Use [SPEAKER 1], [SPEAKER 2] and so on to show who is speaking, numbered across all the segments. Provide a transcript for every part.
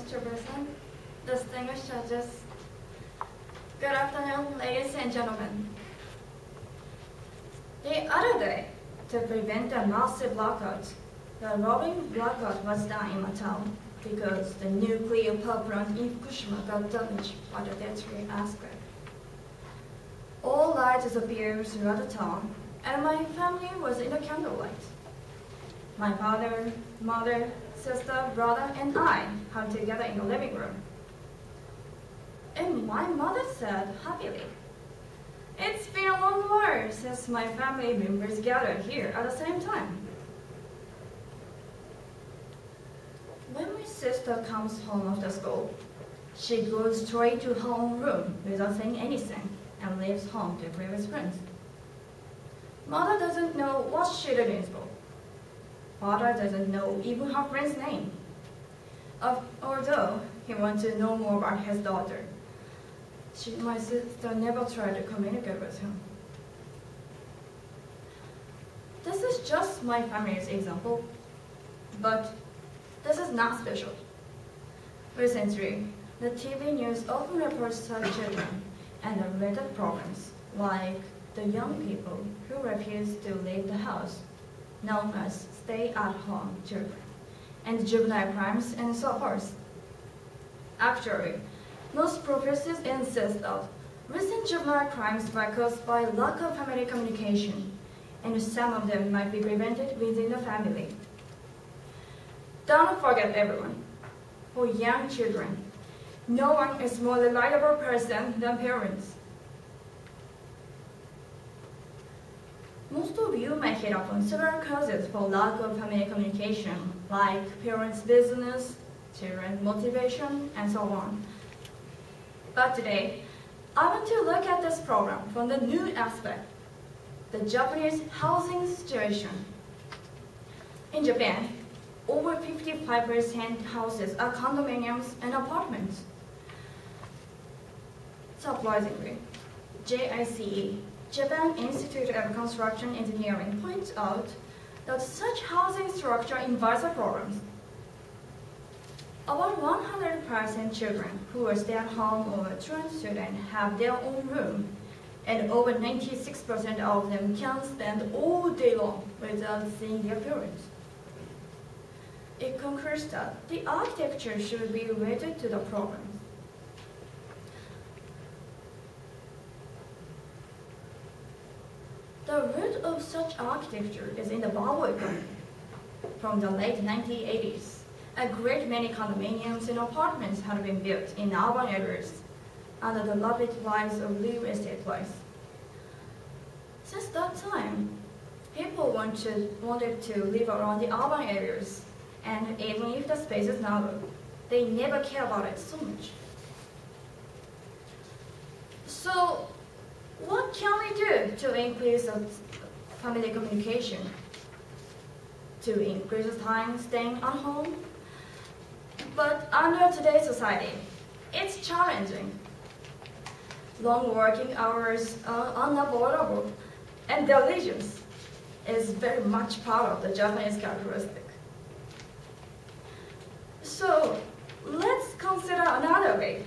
[SPEAKER 1] Mr. President, distinguished judges, good afternoon, ladies and gentlemen. The other day, to prevent a massive blackout, the rolling blackout was done in my town because the nuclear power plant in Fukushima got damaged by the deadly earthquake. All lights disappeared throughout the town, and my family was in the candlelight. My father, mother, sister, brother, and I hugged together in the living room. And my mother said happily, "It's been a long while since my family members gathered here at the same time." When my sister comes home after school, she goes straight to her own room without saying anything and leaves home to play with friends. Mother doesn't know what she did in school. Father doesn't know even her friend's name. Although he wants to know more about his daughter, my sister never tried to communicate with him. This is just my family's example, but this is not special. Recently, the TV news often reports such children and related problems, like the young people who refuse to leave the house, known as stay-at-home children, and juvenile crimes and so forth. Actually, most professors insist that recent juvenile crimes were caused by lack of family communication, and some of them might be prevented within the family. Don't forget everyone. For young children, no one is more reliable person than parents. Most of you may hit upon several causes for lack of family communication, like parents' business, children's motivation, and so on. But today, I want to look at this problem from the new aspect, the Japanese housing situation. In Japan, over 55% houses are condominiums and apartments. Surprisingly, JICE, Japan Institute of Construction Engineering, points out that such housing structure invites problems. About 100% children who are stay-at-home or truant students have their own room, and over 96% of them can spend all day long without seeing their parents. It concludes that the architecture should be related to the problem. The root of such architecture is in the bubble economy. From the late 1980s, a great many condominiums and apartments had been built in urban areas under the rapid rise of real estate price. Since that time, people wanted to live around the urban areas, and even if the space is narrow, they never care about it so much. So, what can we do to increase family communication? To increase time staying at home? But under today's society, it's challenging. Long working hours are unavoidable, and diligence is very much part of the Japanese characteristic. So, let's consider another way.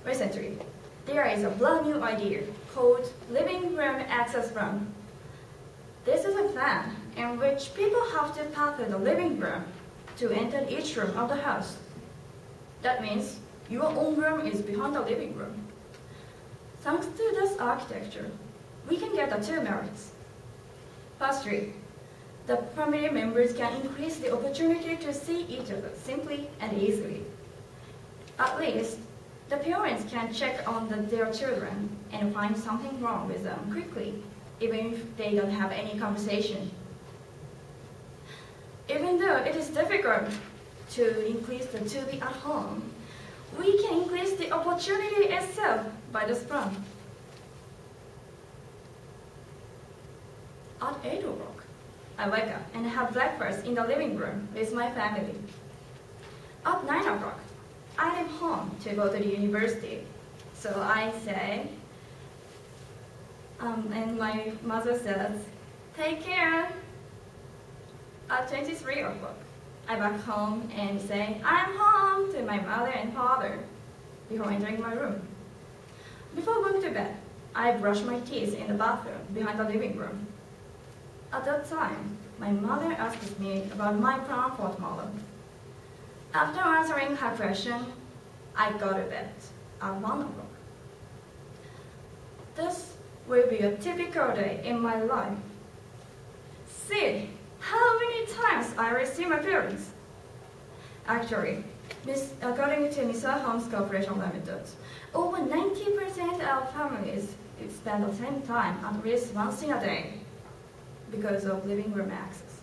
[SPEAKER 1] Recently, there is a brand new idea called living room access room. This is a plan in which people have to pass through the living room to enter each room of the house. That means your own room is behind the living room. Thanks to this architecture, we can get the two merits. Firstly, the family members can increase the opportunity to see each other simply and easily. At least, the parents can check on their children and find something wrong with them quickly, even if they don't have any conversation. Even though it is difficult to increase the to be at home, we can increase the opportunity itself by this plan. At 8 o'clock, I wake up and have breakfast in the living room with my family. At 9 o'clock, I leave home to go to the university. So I say, and my mother says, "Take care." At 23 o'clock, I back home and say, I'm home to my mother and father before entering my room. Before going to bed, I brush my teeth in the bathroom behind the living room. At that time, my mother asks me about my plan for tomorrow. After answering her question, I go to bed at 1 o'clock. This will be a typical day in my life. See how many times I receive my parents. Actually, according to Mr. Homes Corporation Limited, over 90% of families spend the same time at least once in a day because of living room access.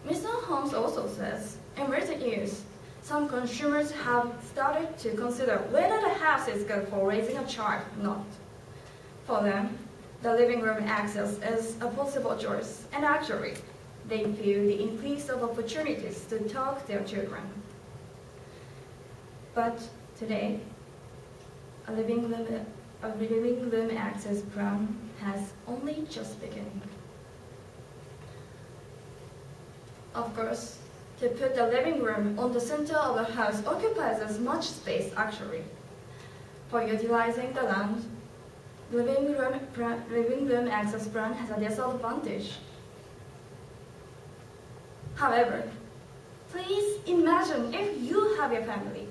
[SPEAKER 1] Mr. Holmes also says, in recent years, some consumers have started to consider whether the house is good for raising a child or not. For them, the living room access is a possible choice, and actually, they feel the increase of opportunities to talk to their children. But today, a living room access plan has only just begun. Of course, to put the living room on the center of the house occupies as much space actually. For utilizing the land, living room access plan has a disadvantage. However, please imagine if you have a family.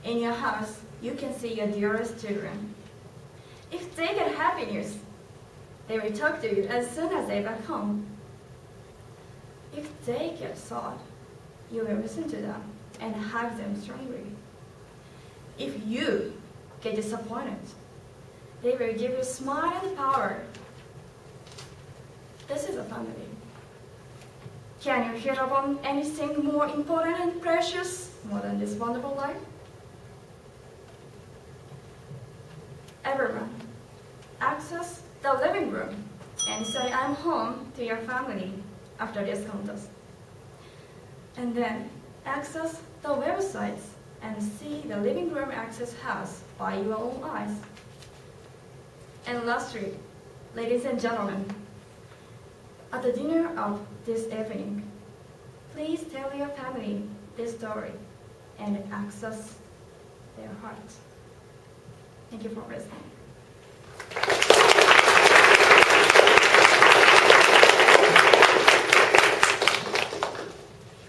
[SPEAKER 1] In your house, you can see your dearest children. If they get happy news, they will talk to you as soon as they're back home. If they get sad, you will listen to them and hug them strongly. If you get disappointed, they will give you a smile and power. This is a family. Can you hear about anything more important and precious more than this wonderful life? Everyone, access the living room and say I'm home to your family after this contest. And then access the websites and see the living room access house by your own eyes. And lastly, ladies and gentlemen, at the dinner of this evening, please tell your family this story and access their heart. Thank you for listening.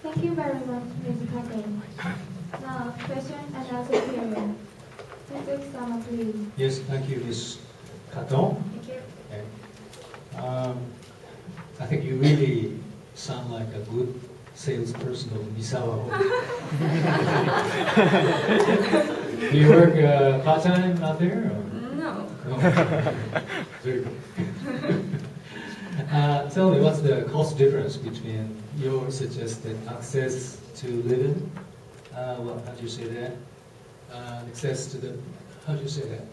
[SPEAKER 2] Thank you very much, Ms. Kato. Now, question and answer period. Ms. please.
[SPEAKER 3] Yes, thank you, Ms. Kato.
[SPEAKER 1] Thank you.
[SPEAKER 3] Okay. I think you really sound like a good salesperson of Misawa. Do you work part-time out there? Or?
[SPEAKER 1] No.
[SPEAKER 3] No. Very good. Tell me, what's the cost difference between your suggested access to living? How do you say that? Access to the, how do you say that?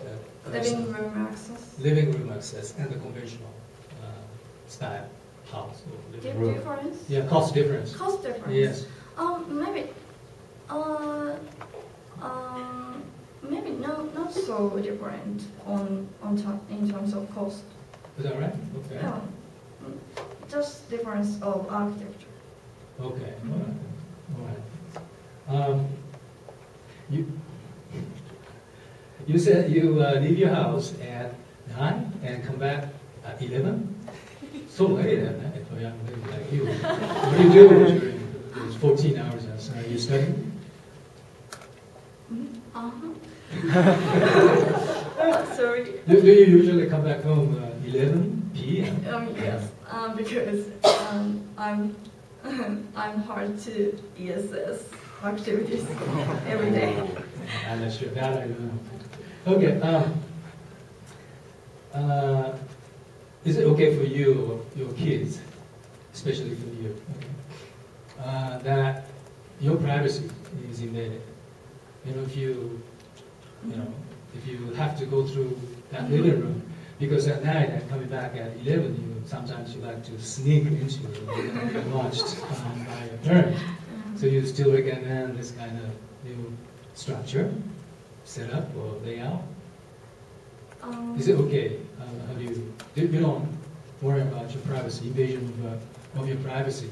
[SPEAKER 1] Living room access.
[SPEAKER 3] Living room access and the conventional style house or living room.
[SPEAKER 1] Difference?
[SPEAKER 3] Yeah, cost difference.
[SPEAKER 1] Cost difference?
[SPEAKER 3] Yes.
[SPEAKER 1] Maybe. Maybe not so different in terms of cost.
[SPEAKER 3] Is that right? Okay.
[SPEAKER 1] Yeah. Just difference of architecture.
[SPEAKER 3] Okay. All right. You said you leave your house at 9 and come back at 11? So late at night for a young lady like you. What do you do during those 14 hours? Are you studying?
[SPEAKER 1] Sorry.
[SPEAKER 3] Do you usually come back home 11 p.m.?
[SPEAKER 1] Yes. Because I'm hard to ESS activities every day.
[SPEAKER 3] I'm not sure. That I don't know. Okay. Is it okay for you or your kids, especially for you, that your privacy is invaded? You know, if you have to go through that living room, because at night and coming back at 11, sometimes you like to sneak into it and be watched by your parents. So you still recommend this kind of new structure, setup or layout? Is it okay? How do you don't worry about your privacy, invasion of your privacy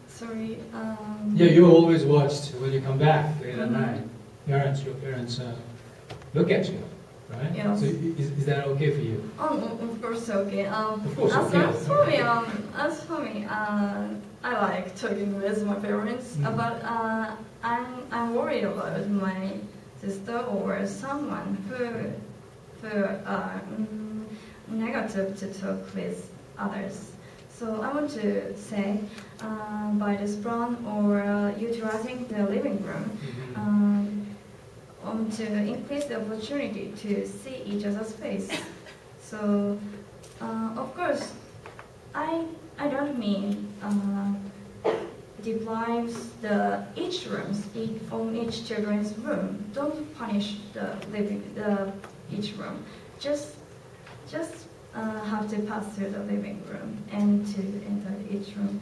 [SPEAKER 1] Sorry.
[SPEAKER 3] Yeah, you always watched when you come back late at night. Your parents look at you, right?
[SPEAKER 1] Yes.
[SPEAKER 3] So is that okay for you?
[SPEAKER 1] Of course, okay.
[SPEAKER 3] Of course, okay.
[SPEAKER 1] As for me, I like talking with my parents, but I'm worried about my sister or someone who are negative to talk with others. So I want to say, by this plan or utilizing the living room, to increase the opportunity to see each other's face. So, of course, I don't mean deprives each children's room. Don't punish each room. Just have to pass through the living room and to enter each room.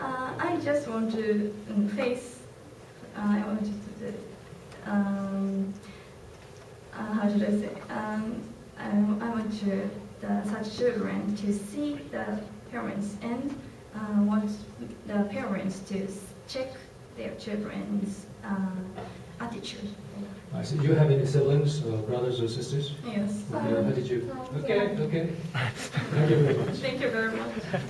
[SPEAKER 1] I just want to face. I want to do. How should I say? I want such children to see the parents and want the parents to check their children's attitude.
[SPEAKER 3] So you have any siblings, brothers or sisters?
[SPEAKER 1] Yes.
[SPEAKER 3] How did you? Okay. Thank you very much.
[SPEAKER 1] Thank you very much.